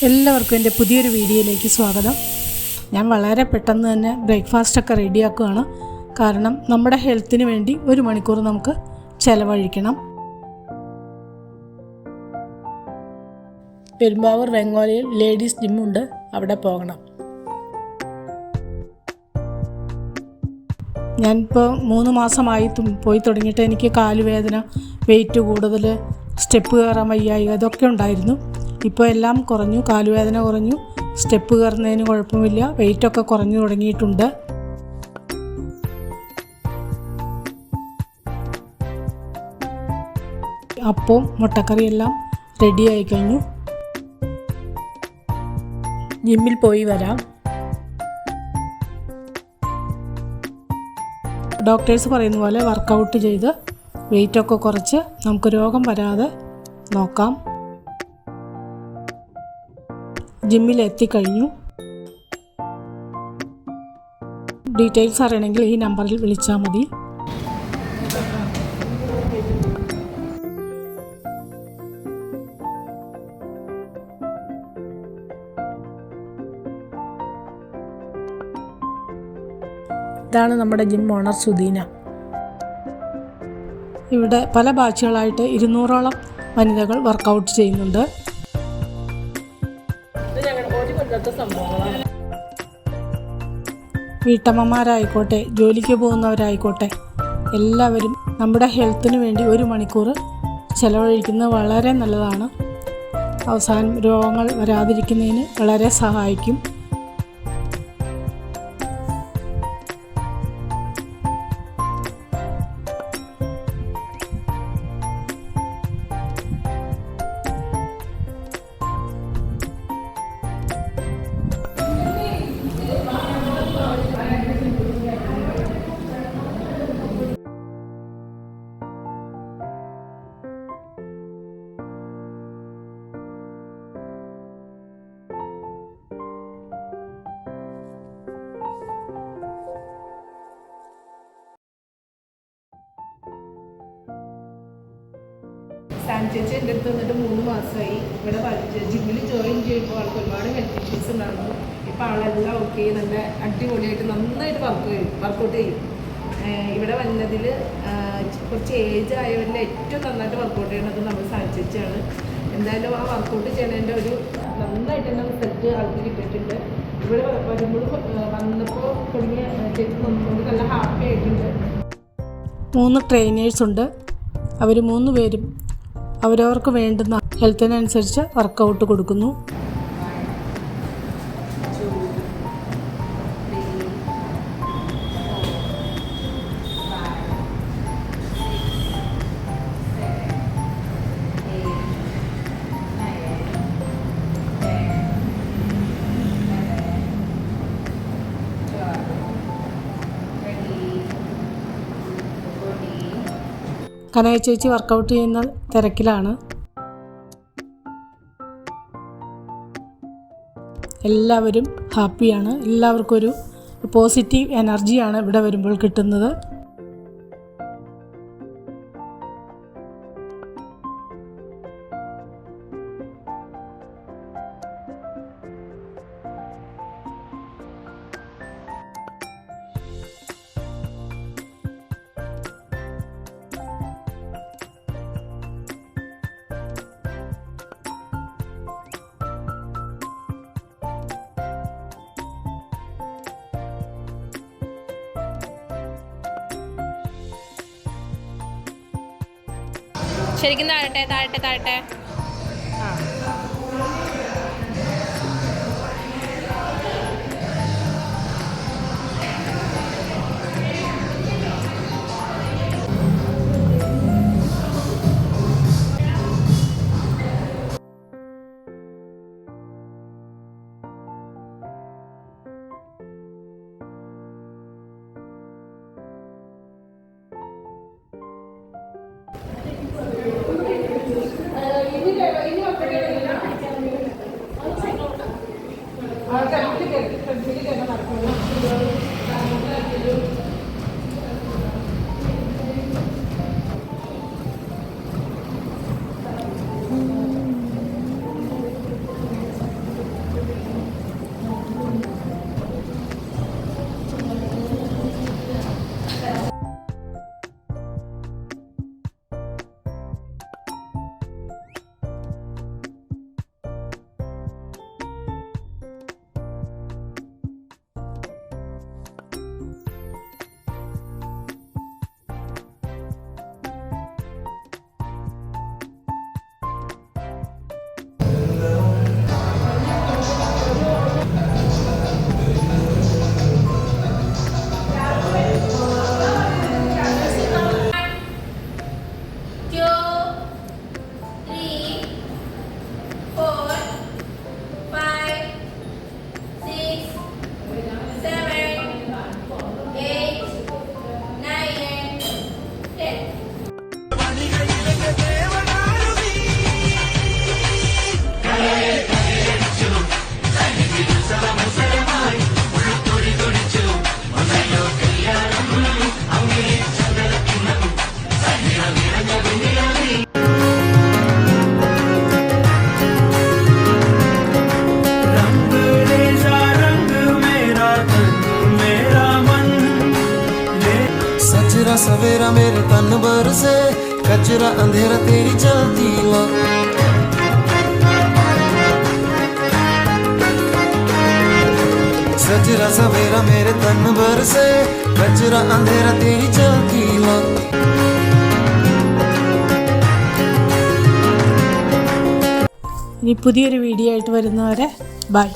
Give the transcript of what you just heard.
എല്ലാവർക്കും എൻ്റെ പുതിയൊരു വീഡിയോയിലേക്ക് സ്വാഗതം. ഞാൻ വളരെ പെട്ടെന്ന് തന്നെ ബ്രേക്ക്ഫാസ്റ്റൊക്കെ റെഡിയാക്കുകയാണ്. കാരണം നമ്മുടെ ഹെൽത്തിന് വേണ്ടി 1 മണിക്കൂർ നമുക്ക് ചിലവഴിക്കണം. പെരുമ്പാവൂർ വെങ്ങോലയിൽ ലേഡീസ് ജിമ്മുണ്ട്, അവിടെ പോകണം. ഞാനിപ്പോൾ 3 മാസമായി പോയി തുടങ്ങിയിട്ട് എനിക്ക് കാലുവേദന, വെയിറ്റ് കൂടുതൽ, സ്റ്റെപ്പ് കയറാൻ വയ്യായി, അതൊക്കെ ഉണ്ടായിരുന്നു. ഇപ്പോൾ എല്ലാം കുറഞ്ഞു, കാലുവേദന കുറഞ്ഞു, സ്റ്റെപ്പ് കയറുന്നതിന് കുഴപ്പമില്ല, വെയിറ്റൊക്കെ കുറഞ്ഞു തുടങ്ങിയിട്ടുണ്ട്. അപ്പവും മുട്ടക്കറിയെല്ലാം റെഡിയായി കഴിഞ്ഞു. ജിമ്മിൽ പോയി വരാം. ഡോക്ടേഴ്സ് പറയുന്ന പോലെ വർക്കൗട്ട് ചെയ്ത് വെയിറ്റൊക്കെ കുറച്ച് നമുക്ക് രോഗം വരാതെ നോക്കാം. ജിമ്മിൽ എത്തിക്കഴിഞ്ഞു. ഡീറ്റെയിൽസ് അറിയണമെങ്കിൽ ഈ നമ്പറിൽ വിളിച്ചാൽ മതി. ഇതാണ് നമ്മുടെ ജിം ഓണർ സുദീന. ഇവിടെ പല ബാച്ചുകളായിട്ട് 200ഓളം വനിതകൾ വർക്കൗട്ട് ചെയ്യുന്നുണ്ട്. വീട്ടമ്മമാരായിക്കോട്ടെ, ജോലിക്ക് പോകുന്നവരായിക്കോട്ടെ, എല്ലാവരും നമ്മുടെ ഹെൽത്തിന് വേണ്ടി 1 മണിക്കൂർ ചിലവഴിക്കുന്നത് വളരെ നല്ലതാണ്. അവസാനം രോഗങ്ങൾ വരാതിരിക്കുന്നതിന് വളരെ സഹായിക്കും. സാൻചേച്ചി എൻ്റെ അടുത്ത് വന്നിട്ട് 3 മാസമായി. ഇവിടെ ജിമ്മിൽ ജോയിൻ ചെയ്യുമ്പോൾ ആൾക്ക് ഒരുപാട് ഹെൽത്ത് ഇഷ്യൂസ് ഉണ്ടായിരുന്നു. ഇപ്പോൾ ആളെല്ലാം ഓക്കെ, നല്ല അടിപൊളിയായിട്ട് നന്നായിട്ട് വർക്കൗട്ട് ചെയ്യും. ഇവിടെ വന്നതിൽ കുറച്ച് ഏജ് ആയവരിൽ ഏറ്റവും നന്നായിട്ട് വർക്കൗട്ട് ചെയ്യുന്നത് നമ്മൾ സാൻചേച്ചിയാണ്. എന്തായാലും ആ വർക്കൗട്ട് ചെയ്യണതിൻ്റെ ഒരു നന്നായിട്ട് തന്നെ റിസൾട്ട് ആൾക്ക് കിട്ടിയിട്ടുണ്ട്. ഇവിടെ വന്നപ്പോൾ തുടങ്ങിയ ചേച്ചി നമുക്ക് നല്ല ഹാപ്പി ആയിട്ടുണ്ട്. 3 ട്രെയിനേഴ്സുണ്ട്. അവർ 3 പേരും അവരവർക്ക് വേണ്ടുന്ന ഹെൽത്തിനനുസരിച്ച് വർക്കൗട്ട് കൊടുക്കുന്നു. കനക ചേച്ചി വർക്കൗട്ട് ചെയ്യുന്ന തിരക്കിലാണ്. എല്ലാവരും ഹാപ്പിയാണ്. എല്ലാവർക്കും ഒരു പോസിറ്റീവ് എനർജിയാണ് ഇവിടെ വരുമ്പോൾ കിട്ടുന്നത്. ശരിക്കും താഴട്ടെ താഴട്ടെ താഴട്ടെ. सवेरा मेरे तन भर से कचरा अंधेरा तेरी चलती ला। सजरा सवेरा मेरे तन भर से कचरा अंधेरा तेरी चलती ला। ഇനി പുതിയൊരു വീഡിയോ ആയിട്ട് വരുന്നവരെ ബൈ.